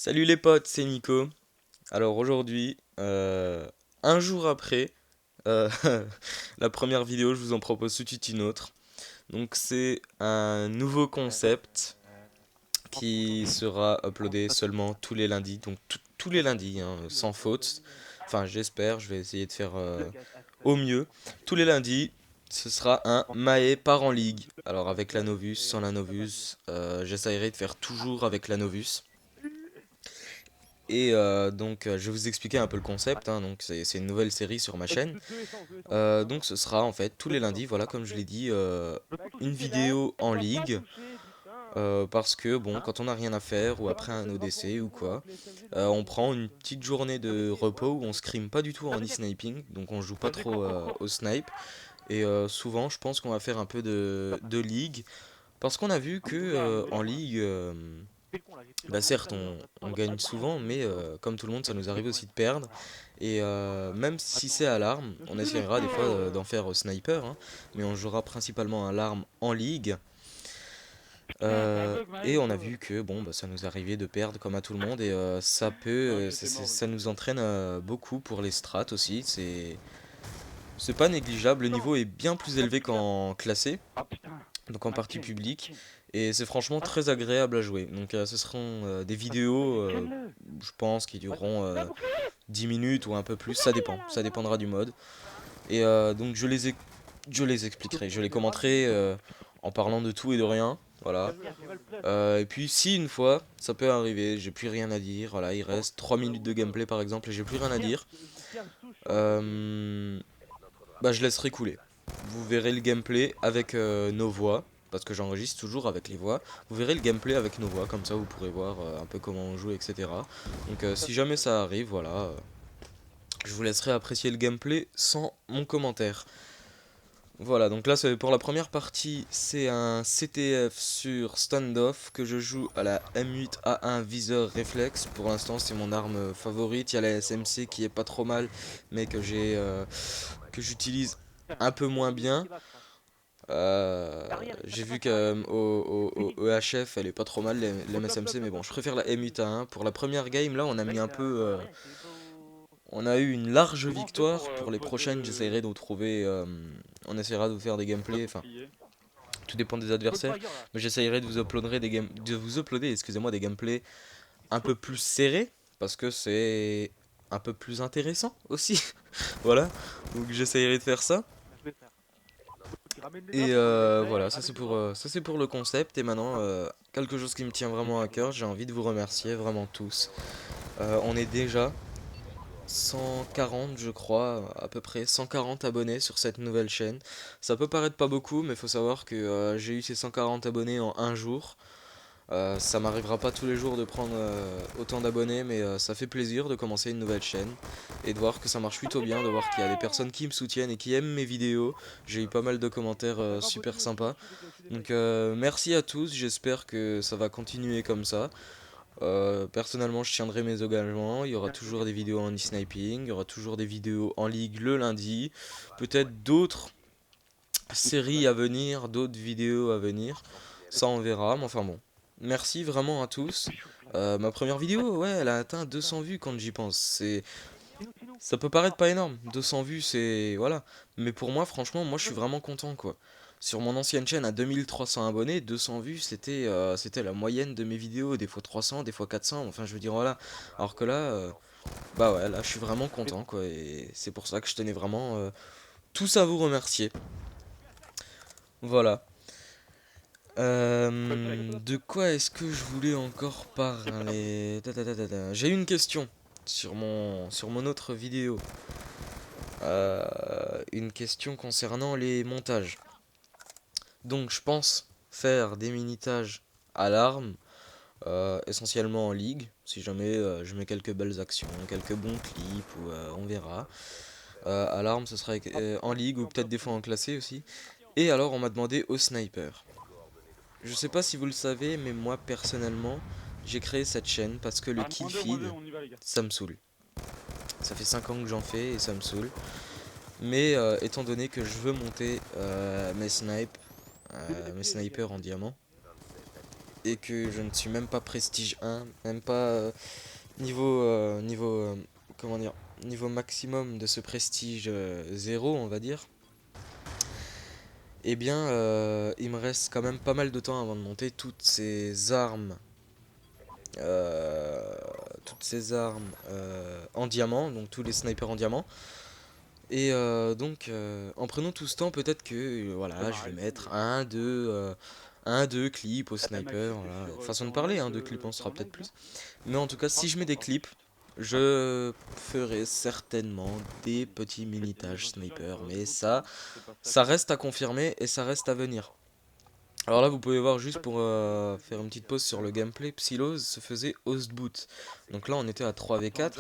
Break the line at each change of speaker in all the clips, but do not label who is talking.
Salut les potes, c'est Nico. Alors aujourd'hui, un jour après euh, la première vidéo, je vous en propose tout de suite une autre. Donc c'est un nouveau concept qui sera uploadé seulement tous les lundis, donc tous les lundis, hein, sans faute. Enfin j'espère, je vais essayer de faire au mieux. Tous les lundis, ce sera un Mae par en ligue. Alors avec la Novus, sans la Novus, j'essayerai de faire toujours avec la Novus. Et je vais vous expliquer un peu le concept, hein. Donc c'est une nouvelle série sur ma chaîne. Donc ce sera en fait tous les lundis, voilà, comme je l'ai dit, une vidéo en ligue. Parce que bon, quand on n'a rien à faire ou après un ODC ou quoi, on prend une petite journée de repos où on scrime pas du tout en e-sniping, donc on joue pas trop au snipe. Et souvent, je pense qu'on va faire un peu de ligue, parce qu'on a vu que en ligue, bah certes, on gagne souvent, mais comme tout le monde, ça nous arrive aussi de perdre. Et même si c'est à l'arme, on essaiera des fois d'en faire au sniper, hein, mais on jouera principalement à l'arme en ligue. Et on a vu que bon, bah, ça nous arrivait de perdre comme à tout le monde, et ça nous entraîne beaucoup pour les strats aussi. C'est pas négligeable, le niveau est bien plus élevé qu'en classé, donc en partie publique, et c'est franchement très agréable à jouer. Donc ce seront des vidéos, je pense, qui dureront 10 minutes ou un peu plus, ça dépend, ça dépendra du mode. Et je les expliquerai, je les commenterai en parlant de tout et de rien, voilà. Et puis si une fois, ça peut arriver, j'ai plus rien à dire, voilà, il reste 3 minutes de gameplay par exemple et j'ai plus rien à dire, euh, bah je laisserai couler. Vous verrez le gameplay avec nos voix, parce que j'enregistre toujours avec les voix. Vous verrez le gameplay avec nos voix, comme ça vous pourrez voir un peu comment on joue, etc. Donc si jamais ça arrive, voilà, je vous laisserai apprécier le gameplay sans mon commentaire. Voilà, donc là pour la première partie, c'est un CTF sur standoff que je joue à la M8A1 viseur réflexe. Pour l'instant, c'est mon arme favorite. Il y a la SMC qui est pas trop mal, mais que j'utilise un peu moins bien. J'ai vu qu'au EHF elle est pas trop mal l'MSMC, mais bon, je préfère la M8A1. Pour la première game, là, on a eu une large victoire. Pour les prochaines, j'essaierai de trouver. On essaiera de vous faire des gameplays. Enfin, tout dépend des adversaires. Mais j'essaierai de vous uploader, excusez-moi, des gameplays un peu plus serrés. Parce que c'est un peu plus intéressant aussi. Voilà. Donc j'essaierai de faire ça. Et voilà, ça c'est pour le concept. Et maintenant, quelque chose qui me tient vraiment à cœur, j'ai envie de vous remercier vraiment tous. On est déjà 140, je crois, à peu près 140 abonnés sur cette nouvelle chaîne. Ça peut paraître pas beaucoup, mais il faut savoir que j'ai eu ces 140 abonnés en un jour. Ça m'arrivera pas tous les jours de prendre autant d'abonnés, mais ça fait plaisir de commencer une nouvelle chaîne et de voir que ça marche plutôt bien, de voir qu'il y a des personnes qui me soutiennent et qui aiment mes vidéos. J'ai eu pas mal de commentaires super sympas. Donc merci à tous, j'espère que ça va continuer comme ça. Personnellement, je tiendrai mes engagements. Il y aura toujours des vidéos en e-sniping, il y aura toujours des vidéos en ligue le lundi. Peut-être d'autres séries à venir, d'autres vidéos à venir. Ça, on verra, mais enfin bon. Merci vraiment à tous. Ma première vidéo, ouais, elle a atteint 200 vues quand j'y pense. Ça peut paraître pas énorme. 200 vues, c'est, voilà. Mais pour moi, franchement, moi, je suis vraiment content, quoi. Sur mon ancienne chaîne à 2300 abonnés, 200 vues, c'était la moyenne de mes vidéos. Des fois 300, des fois 400. Enfin, je veux dire, voilà. Alors que là, bah ouais, là, je suis vraiment content, quoi. Et c'est pour ça que je tenais vraiment tous à vous remercier. Voilà. De quoi est-ce que je voulais encore parler? J'ai eu une question sur mon autre vidéo. Une question concernant les montages. Donc je pense faire des minitages à l'arme, essentiellement en ligue. Si jamais je mets quelques belles actions, quelques bons clips, ou on verra. À l'arme, ce sera en ligue ou peut-être des fois en classé aussi. Et alors on m'a demandé au sniper. Je sais pas si vous le savez, mais moi personnellement, j'ai créé cette chaîne parce que le kill feed, ça me saoule. Ça fait 5 ans que j'en fais et ça me saoule. Mais étant donné que je veux monter mes snipers en diamant, et que je ne suis même pas prestige 1, même pas niveau, comment dire, niveau maximum de ce prestige 0, on va dire, eh bien, il me reste quand même pas mal de temps avant de monter euh, toutes ces armes en diamant, donc tous les snipers en diamant. Et donc, en prenant tout ce temps, peut-être que voilà, je vais mettre un, deux clips au sniper. Voilà. Façon de parler, hein, deux clips, on sera peut-être plus. Mais en tout cas, si je mets des clips, je ferai certainement des petits minitages sniper. Mais ça reste à confirmer et ça reste à venir. Alors là, vous pouvez voir juste pour faire une petite pause sur le gameplay, Psylose se faisait host boot. Donc là, on était à 3v4.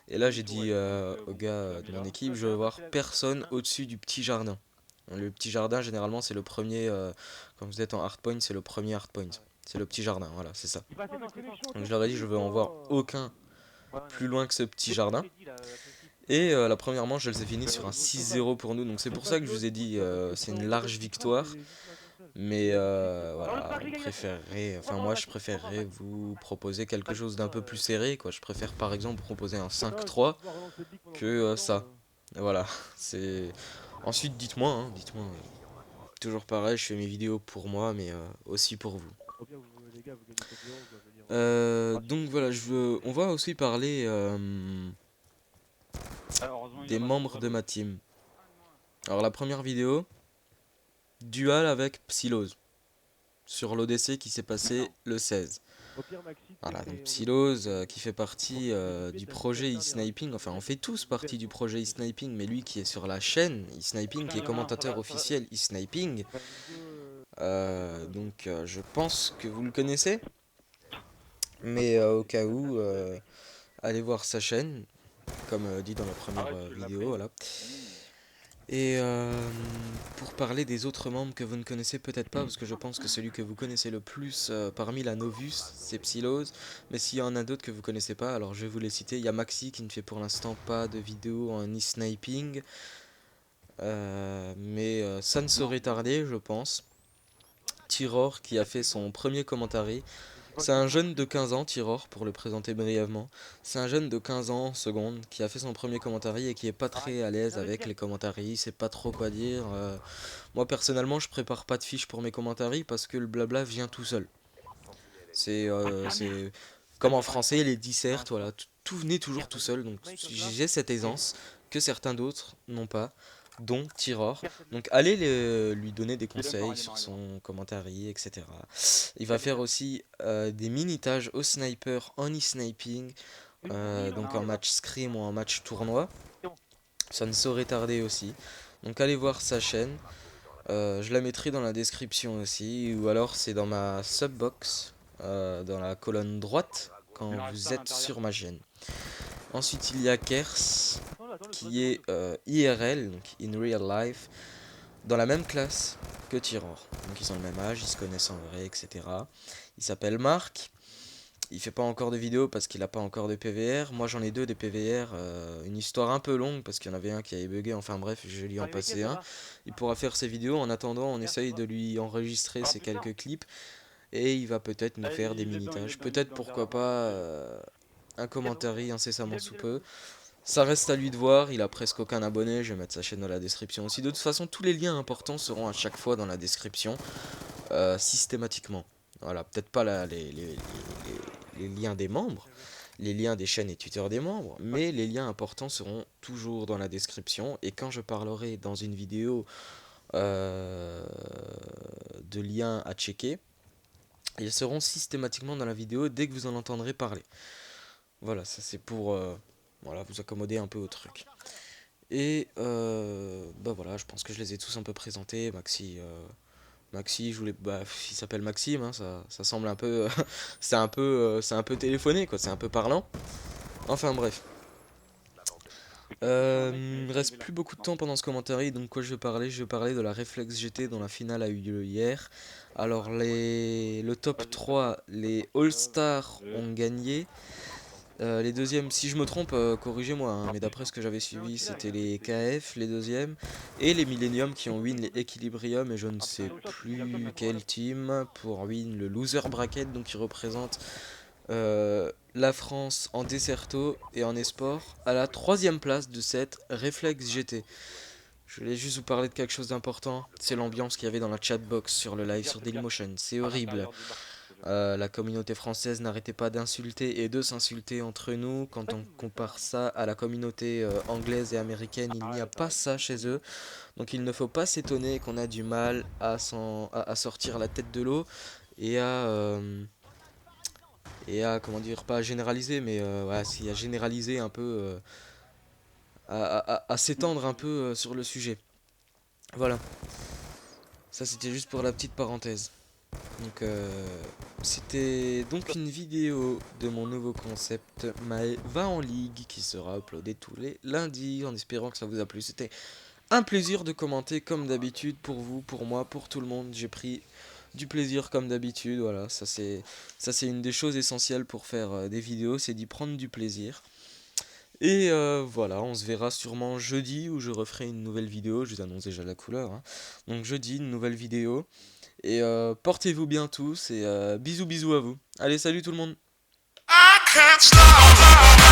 Et là, j'ai dit aux gars de mon équipe, je veux voir personne au-dessus du petit jardin. Le petit jardin, généralement, c'est le premier. Quand vous êtes en hardpoint, c'est le premier hardpoint. C'est le petit jardin, voilà, c'est ça. Donc je leur ai dit, je veux en voir aucun plus loin que ce petit jardin. Et la première manche, je les ai finis sur un 6-0 pour nous. Donc c'est pour ça que je vous ai dit, c'est une large victoire. Mais voilà, on préférerait, enfin moi je préférerais vous proposer quelque chose d'un peu plus serré, quoi. Je préfère par exemple proposer un 5-3 que ça. Et voilà, c'est... Ensuite dites-moi, hein, dites-moi. Toujours pareil, je fais mes vidéos pour moi, mais aussi pour vous. Donc voilà, on va aussi parler des membres de ma team. Alors la première vidéo, duel avec Psylose, sur l'ODC qui s'est passé le 16. Voilà, donc Psylose qui fait partie du projet e-sniping, enfin on fait tous partie du projet e-sniping, mais lui qui est sur la chaîne e-sniping, qui est commentateur officiel e-sniping, donc je pense que vous le connaissez, mais au cas où, allez voir sa chaîne, comme dit dans la première vidéo, voilà. Et pour parler des autres membres que vous ne connaissez peut-être pas, parce que je pense que celui que vous connaissez le plus parmi la Novus, c'est Psylose. Mais s'il y en a d'autres que vous connaissez pas, alors je vais vous les citer. Il y a Maxi qui ne fait pour l'instant pas de vidéo en e-sniping. Mais ça ne saurait tarder, je pense. Tiror qui a fait son premier commentary. C'est un jeune de 15 ans, Tiror, pour le présenter brièvement. C'est un jeune de 15 ans en seconde qui a fait son premier commentary et qui est pas très à l'aise avec les commentaries, il sait pas trop quoi dire. Moi personnellement, je prépare pas de fiches pour mes commentaries parce que le blabla vient tout seul. C'est comme en français, les dissertes, voilà, tout venait toujours tout seul. Donc j'ai cette aisance que certains d'autres n'ont pas, dont Tiror. Donc allez lui donner des conseils sur son commentary, etc. Il va faire aussi des minitages au sniper en e-sniping, donc en match scrim ou en match tournoi. Ça ne saurait tarder aussi. Donc allez voir sa chaîne. Je la mettrai dans la description aussi, ou alors c'est dans ma subbox, dans la colonne droite, quand vous êtes sur ma chaîne. Ensuite il y a Kers, qui est IRL, donc in real life, dans la même classe que Tiror. Donc ils ont le même âge, ils se connaissent en vrai, etc. Il s'appelle Marc. Il fait pas encore de vidéo parce qu'il a pas encore de PVR. Moi j'en ai deux des PVR, une histoire un peu longue parce qu'il y en avait un qui avait bugué, enfin bref, je vais lui en passer un. Il pourra faire ses vidéos, en attendant on essaye de lui enregistrer ces quelques clips et il va peut-être nous faire des minitages. Peut-être pourquoi pas un commentary incessamment sous peu. Ça reste à lui de voir, il a presque aucun abonné, je vais mettre sa chaîne dans la description aussi. De toute façon, tous les liens importants seront à chaque fois dans la description, systématiquement. Voilà, peut-être pas les liens des membres, les liens des chaînes et tuteurs des membres, mais les liens importants seront toujours dans la description. Et quand je parlerai dans une vidéo de liens à checker, ils seront systématiquement dans la vidéo dès que vous en entendrez parler. Voilà, ça c'est pour voilà, vous accommoder un peu au truc. Et bah voilà, je pense que je les ai tous un peu présentés. Maxi, je voulais, bah, il s'appelle Maxime, hein, ça semble un peu, c'est un peu téléphoné, quoi, c'est un peu parlant. Enfin bref. Il me reste plus beaucoup de temps pendant ce commentaire, donc quoi je vais parler? Je vais parler de la Reflex GT dont la finale a eu lieu hier. Alors le top 3, les All-Stars ont gagné. Les deuxièmes, si je me trompe, corrigez-moi, hein, mais d'après ce que j'avais suivi, c'était les KF, les deuxièmes, et les Millennium qui ont win les Equilibrium, et je ne sais plus quel team pour win le loser bracket, donc qui représente la France en Desserto et en esport, à la troisième place de cette Reflex GT. Je voulais juste vous parler de quelque chose d'important, c'est l'ambiance qu'il y avait dans la chatbox sur le live sur Dailymotion, c'est horrible. La communauté française n'arrêtait pas d'insulter et de s'insulter entre nous. Quand on compare ça à la communauté anglaise et américaine, il n'y a pas ça chez eux. Donc il ne faut pas s'étonner qu'on a du mal à sortir la tête de l'eau et comment dire, pas à généraliser, mais voilà, si, à généraliser un peu, à s'étendre un peu sur le sujet. Voilà, ça c'était juste pour la petite parenthèse. Donc c'était donc une vidéo de mon nouveau concept Mae va en ligue qui sera uploadé tous les lundis en espérant que ça vous a plu. C'était un plaisir de commenter comme d'habitude pour vous, pour moi, pour tout le monde. J'ai pris du plaisir comme d'habitude, voilà, ça c'est une des choses essentielles pour faire des vidéos, c'est d'y prendre du plaisir. Et voilà, on se verra sûrement jeudi où je referai une nouvelle vidéo, je vous annonce déjà la couleur, hein. Donc jeudi, une nouvelle vidéo. Et portez-vous bien tous et bisous bisous à vous. Allez, salut tout le monde. I can't stop.